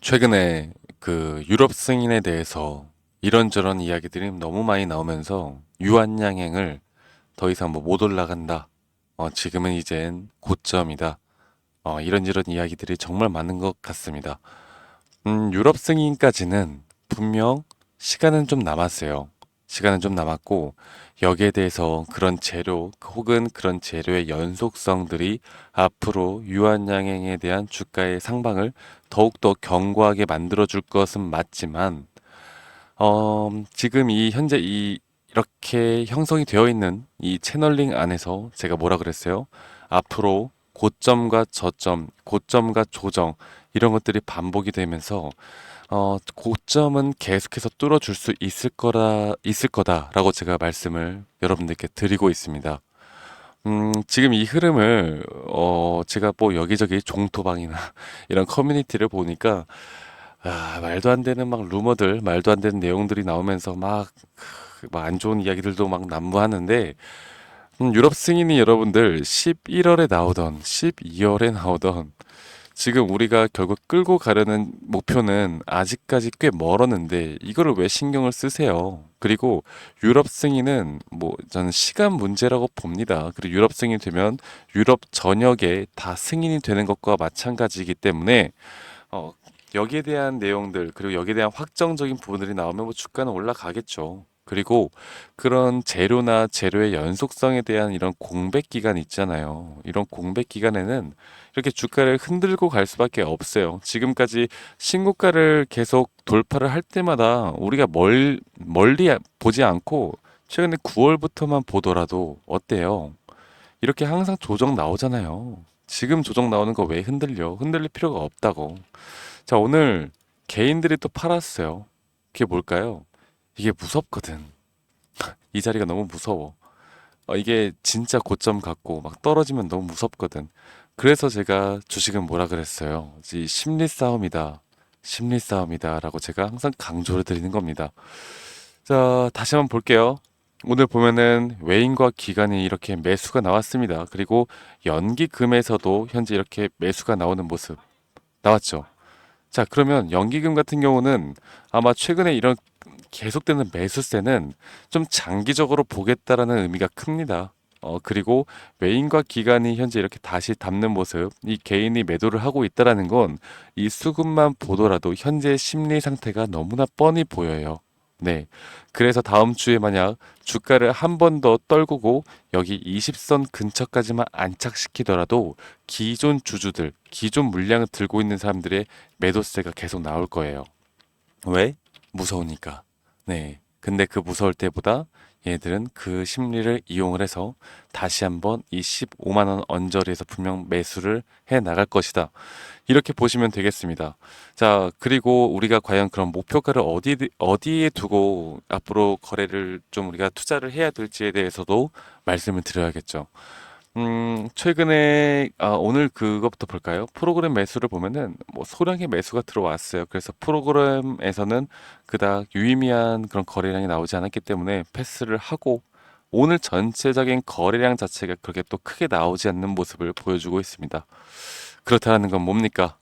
최근에 그 유럽 승인에 대해서 이런저런 이야기들이 너무 많이 나오면서 유한양행을 더 이상 뭐 못 올라간다. 지금은 이젠 고점이다. 이런저런 이야기들이 정말 많은 것 같습니다. 유럽 승인까지는 분명 시간은 좀 남았어요. 시간은 좀 남았고, 여기에 대해서 그런 재료 혹은 그런 재료의 연속성들이 앞으로 유한양행에 대한 주가의 상방을 더욱더 견고하게 만들어줄 것은 맞지만, 지금 이 현재 이렇게 형성이 되어 있는 이 채널링 안에서 제가 뭐라 그랬어요? 앞으로 고점과 저점, 고점과 조정 이런 것들이 반복이 되면서 고점은 계속해서 뚫어줄 수 있을 거다라고 제가 말씀을 여러분들께 드리고 있습니다. 지금 이 흐름을 제가 뭐 여기저기 종토방이나 이런 커뮤니티를 보니까 말도 안 되는 막 루머들, 말도 안 되는 내용들이 나오면서 막 안 좋은 이야기들도 막 난무하는데, 유럽 승인이 여러분들 11월에 나오던 12월에 나오던 지금 우리가 결국 끌고 가려는 목표는 아직까지 꽤 멀었는데 이거를 왜 신경을 쓰세요? 그리고 유럽 승인은 뭐 저는 시간 문제라고 봅니다. 그리고 유럽 승인이 되면 유럽 전역에 다 승인이 되는 것과 마찬가지이기 때문에 어, 여기에 대한 내용들, 그리고 여기에 대한 확정적인 부분들이 나오면 뭐 주가는 올라가겠죠. 그리고 그런 재료나 재료의 연속성에 대한 이런 공백 기간 있잖아요. 이런 공백 기간에는 이렇게 주가를 흔들고 갈 수밖에 없어요. 지금까지 신고가를 계속 돌파를 할 때마다 우리가 멀리 보지 않고 최근에 9월부터만 보더라도 어때요? 이렇게 항상 조정 나오잖아요. 지금 조정 나오는 거 왜 흔들려? 흔들릴 필요가 없다고. 자, 오늘 개인들이 또 팔았어요. 그게 뭘까요? 이게 무섭거든. 이 자리가 너무 무서워. 이게 진짜 고점 같고 막 떨어지면 너무 무섭거든. 그래서 제가 주식은 뭐라 그랬어요? 이 심리 싸움이다. 심리 싸움이다라고 제가 항상 강조를 드리는 겁니다. 자, 다시 한번 볼게요. 오늘 보면은 외인과 기관이 이렇게 매수가 나왔습니다. 그리고 연기금에서도 현재 이렇게 매수가 나오는 모습 나왔죠. 자, 그러면 연기금 같은 경우는 아마 최근에 이런 계속되는 매수세는 좀 장기적으로 보겠다라는 의미가 큽니다. 그리고 외인과 기관이 현재 이렇게 다시 담는 모습, 이 개인이 매도를 하고 있다라는 건 이 수급만 보더라도 현재 심리 상태가 너무나 뻔히 보여요. 네. 그래서 다음 주에 만약 주가를 한 번 더 떨구고 여기 20선 근처까지만 안착시키더라도 기존 주주들, 기존 물량을 들고 있는 사람들의 매도세가 계속 나올 거예요. 왜? 무서우니까. 네. 근데 그 무서울 때보다 얘들은 그 심리를 이용을 해서 다시 한번 이 15만 원 언저리에서 분명 매수를 해 나갈 것이다. 이렇게 보시면 되겠습니다. 자, 그리고 우리가 과연 그런 목표가를 어디에 두고 앞으로 거래를 좀 우리가 투자를 해야 될지에 대해서도 말씀을 드려야겠죠. 최근에 오늘 그것부터 볼까요? 프로그램 매수를 보면은 뭐 소량의 매수가 들어왔어요. 그래서 프로그램에서는 그닥 유의미한 그런 거래량이 나오지 않았기 때문에 패스를 하고 오늘 전체적인 거래량 자체가 그렇게 또 크게 나오지 않는 모습을 보여주고 있습니다. 그렇다는 건 뭡니까?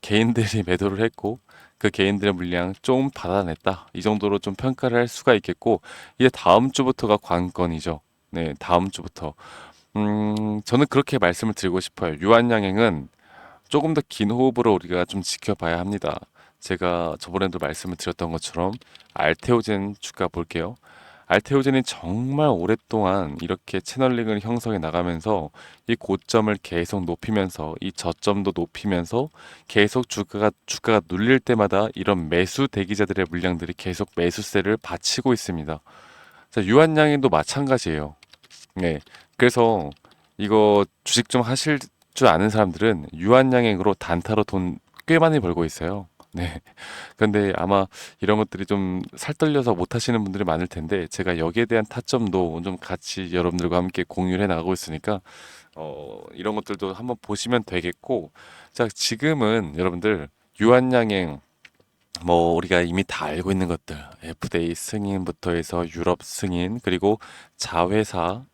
개인들이 매도를 했고 그 개인들의 물량 좀 받아냈다. 이 정도로 좀 평가를 할 수가 있겠고 이제 다음 주부터가 관건이죠. 네, 다음 주부터. 저는 그렇게 말씀을 드리고 싶어요. 유한양행은 조금 더 긴 호흡으로 우리가 좀 지켜봐야 합니다. 제가 저번에도 말씀을 드렸던 것처럼 알테오젠 주가 볼게요. 알테오젠이 정말 오랫동안 이렇게 채널링을 형성해 나가면서 이 고점을 계속 높이면서 이 저점도 높이면서 계속 주가가 눌릴 때마다 이런 매수 대기자들의 물량들이 계속 매수세를 받치고 있습니다. 자, 유한양행도 마찬가지예요. 네. 그래서 이거 주식 좀 하실 줄 아는 사람들은 유한양행으로 단타로 돈 꽤 많이 벌고 있어요. 네. 근데 아마 이런 것들이 좀 살떨려서 못 하시는 분들이 많을 텐데 제가 여기에 대한 타점도 좀 같이 여러분들과 함께 공유를 해 나가고 있으니까 이런 것들도 한번 보시면 되겠고 자, 지금은 여러분들 유한양행 뭐 우리가 이미 다 알고 있는 것들 FDA 승인부터 해서 유럽 승인 그리고 자회사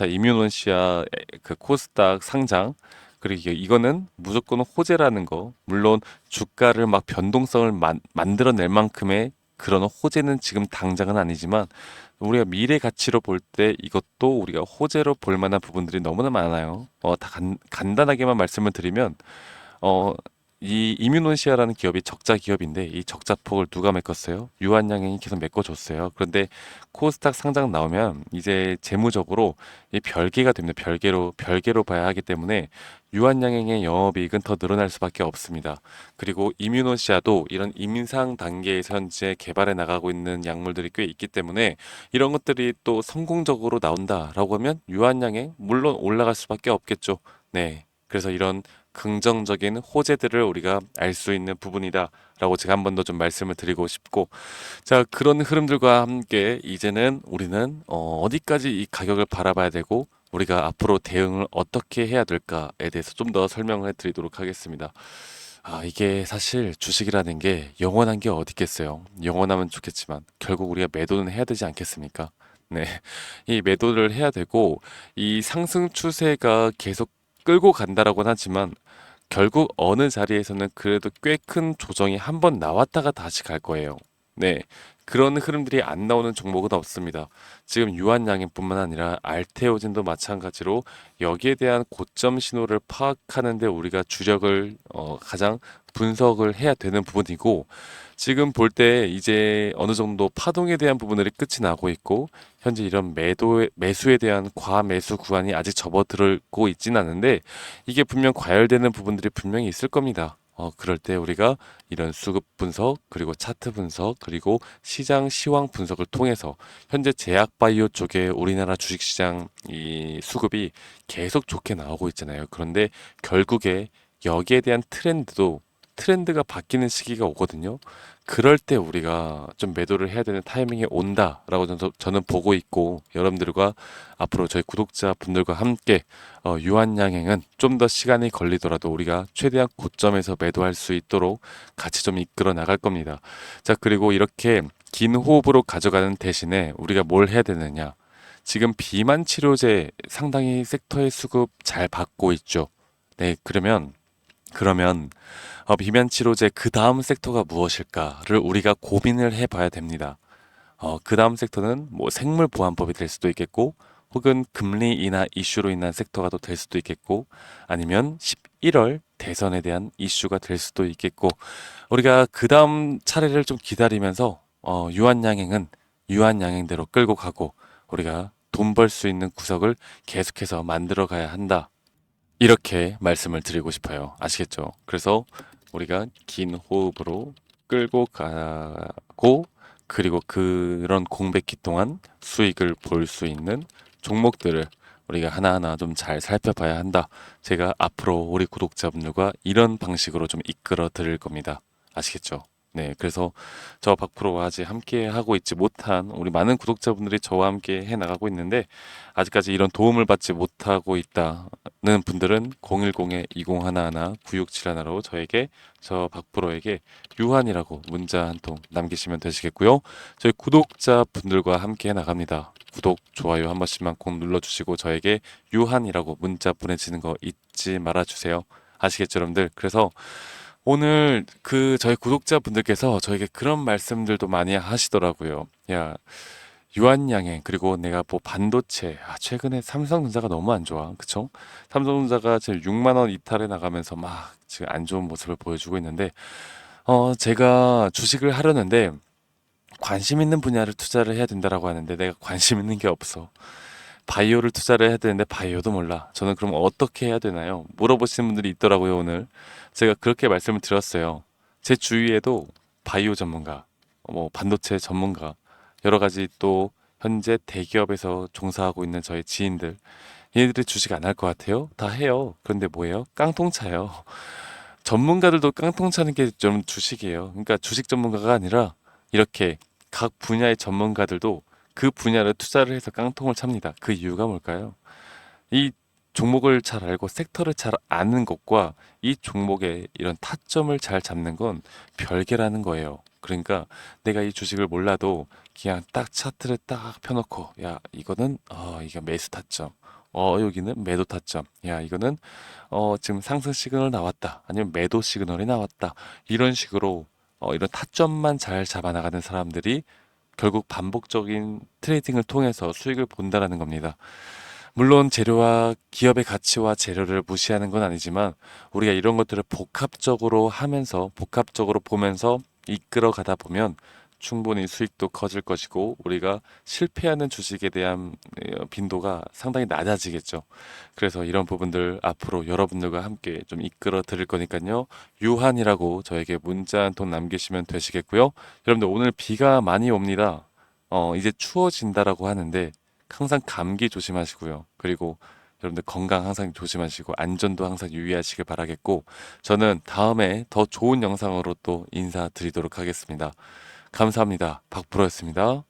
이뮤논시아 그 코스닥 상장 그리고 이거는 무조건 호재라는 거. 물론 주가를 막 변동성을 만들어낼 만큼의 그런 호재는 지금 당장은 아니지만 우리가 미래 가치로 볼 때 이것도 우리가 호재로 볼 만한 부분들이 너무나 많아요. 다 간단하게만 말씀을 드리면 어, 이 이뮤노시아라는 기업이 적자 기업인데 이 적자폭을 누가 메꿨어요? 유한양행이 계속 메꿔줬어요. 그런데 코스닥 상장 나오면 이제 재무적으로 이 별개가 됩니다. 별개로 봐야 하기 때문에 유한양행의 영업이익은 더 늘어날 수밖에 없습니다. 그리고 이뮤노시아도 이런 임상 단계에서 현재 개발해 나가고 있는 약물들이 꽤 있기 때문에 이런 것들이 또 성공적으로 나온다라고 하면 유한양행 물론 올라갈 수밖에 없겠죠. 네. 그래서 이런 긍정적인 호재들을 우리가 알 수 있는 부분이다라고 제가 한 번 더 좀 말씀을 드리고 싶고, 자, 그런 흐름들과 함께 이제는 우리는 어디까지 이 가격을 바라봐야 되고 우리가 앞으로 대응을 어떻게 해야 될까에 대해서 좀 더 설명을 해드리도록 하겠습니다. 이게 사실 주식이라는 게 영원한 게 어디 있겠어요. 영원하면 좋겠지만 결국 우리가 매도는 해야 되지 않겠습니까? 네. 이 매도를 해야 되고 이 상승 추세가 계속 끌고 간다라고는 하지만 결국 어느 자리에서는 그래도 꽤 큰 조정이 한번 나왔다가 다시 갈 거예요. 네. 그런 흐름들이 안 나오는 종목은 없습니다. 지금 유한양행뿐만 아니라 알테오진도 마찬가지로 여기에 대한 고점 신호를 파악하는데 우리가 주력을 가장 분석을 해야 되는 부분이고 지금 볼 때 이제 어느 정도 파동에 대한 부분들이 끝이 나고 있고 현재 이런 매수에 대한 과매수 구간이 아직 접어들고 있진 않은데 이게 분명 과열되는 부분들이 분명히 있을 겁니다. 그럴 때 우리가 이런 수급 분석, 그리고 차트 분석, 그리고 시장 시황 분석을 통해서 현재 제약바이오 쪽에 우리나라 주식시장 이 수급이 계속 좋게 나오고 있잖아요. 그런데 결국에 여기에 대한 트렌드가 바뀌는 시기가 오거든요. 그럴 때 우리가 좀 매도를 해야 되는 타이밍이 온다라고 저는 보고 있고 여러분들과 앞으로 저희 구독자분들과 함께 유한양행은 좀 더 시간이 걸리더라도 우리가 최대한 고점에서 매도할 수 있도록 같이 좀 이끌어 나갈 겁니다. 자, 그리고 이렇게 긴 호흡으로 가져가는 대신에 우리가 뭘 해야 되느냐? 지금 비만 치료제 상당히 섹터의 수급 잘 받고 있죠. 네, 그러면 비만 치료제 그 다음 섹터가 무엇일까를 우리가 고민을 해봐야 됩니다. 그 다음 섹터는 뭐 생물 보안법이 될 수도 있겠고, 혹은 금리 인하 이슈로 인한 섹터가 또 될 수도 있겠고, 아니면 11월 대선에 대한 이슈가 될 수도 있겠고, 우리가 그 다음 차례를 좀 기다리면서 유한양행은 유한양행대로 끌고 가고 우리가 돈 벌 수 있는 구석을 계속해서 만들어 가야 한다. 이렇게 말씀을 드리고 싶어요. 아시겠죠? 그래서 우리가 긴 호흡으로 끌고 가고 그리고 그런 공백기 동안 수익을 볼 수 있는 종목들을 우리가 하나하나 좀 잘 살펴봐야 한다. 제가 앞으로 우리 구독자분들과 이런 방식으로 좀 이끌어 드릴 겁니다. 아시겠죠? 네, 그래서 저 박프로와 아직 함께 하고 있지 못한 우리 많은 구독자분들이 저와 함께 해 나가고 있는데 아직까지 이런 도움을 받지 못하고 있다는 분들은 010-2011-9671로 저 박프로에게 유한이라고 문자 한 통 남기시면 되시겠고요. 저희 구독자분들과 함께 해 나갑니다. 구독, 좋아요 한 번씩만 꼭 눌러주시고 저에게 유한이라고 문자 보내시는 거 잊지 말아주세요. 아시겠죠, 여러분들? 그래서 오늘 저희 구독자분들께서 저에게 그런 말씀들도 많이 하시더라고요. 야, 유한양행 그리고 내가 뭐 반도체 최근에 삼성전자가 너무 안 좋아. 그쵸? 삼성전자가 지금 6만 원 이탈해 나가면서 막 지금 안 좋은 모습을 보여주고 있는데 제가 주식을 하려는데 관심 있는 분야를 투자를 해야 된다라고 하는데 내가 관심 있는 게 없어. 바이오를 투자를 해야 되는데 바이오도 몰라. 저는 그럼 어떻게 해야 되나요? 물어보시는 분들이 있더라고요, 오늘. 제가 그렇게 말씀을 드렸어요. 제 주위에도 바이오 전문가, 뭐 반도체 전문가, 여러 가지 또 현재 대기업에서 종사하고 있는 저희 지인들, 얘네들이 주식 안 할 것 같아요? 다 해요. 그런데 뭐예요? 깡통차요. 전문가들도 깡통차는 게 좀 주식이에요. 그러니까 주식 전문가가 아니라 이렇게 각 분야의 전문가들도 그 분야를 투자를 해서 깡통을 찹니다. 그 이유가 뭘까요? 이 종목을 잘 알고 섹터를 잘 아는 것과 이 종목의 이런 타점을 잘 잡는 건 별개라는 거예요. 그러니까 내가 이 주식을 몰라도 그냥 딱 차트를 딱 펴놓고 야 이거는 이게 매수 타점 여기는 매도 타점. 야, 이거는 지금 상승 시그널 나왔다. 아니면 매도 시그널이 나왔다. 이런 식으로 이런 타점만 잘 잡아나가는 사람들이 결국 반복적인 트레이딩을 통해서 수익을 본다라는 겁니다. 물론 재료와 기업의 가치와 재료를 무시하는 건 아니지만 우리가 이런 것들을 복합적으로 하면서 복합적으로 보면서 이끌어 가다 보면 충분히 수익도 커질 것이고 우리가 실패하는 주식에 대한 빈도가 상당히 낮아지겠죠. 그래서 이런 부분들 앞으로 여러분들과 함께 좀 이끌어 드릴 거니까요. 유한이라고 저에게 문자 한 통 남기시면 되시겠고요. 여러분들 오늘 비가 많이 옵니다. 이제 추워진다라고 하는데 항상 감기 조심하시고요. 그리고 여러분들 건강 항상 조심하시고 안전도 항상 유의하시길 바라겠고 저는 다음에 더 좋은 영상으로 또 인사드리도록 하겠습니다. 감사합니다. 박프로였습니다.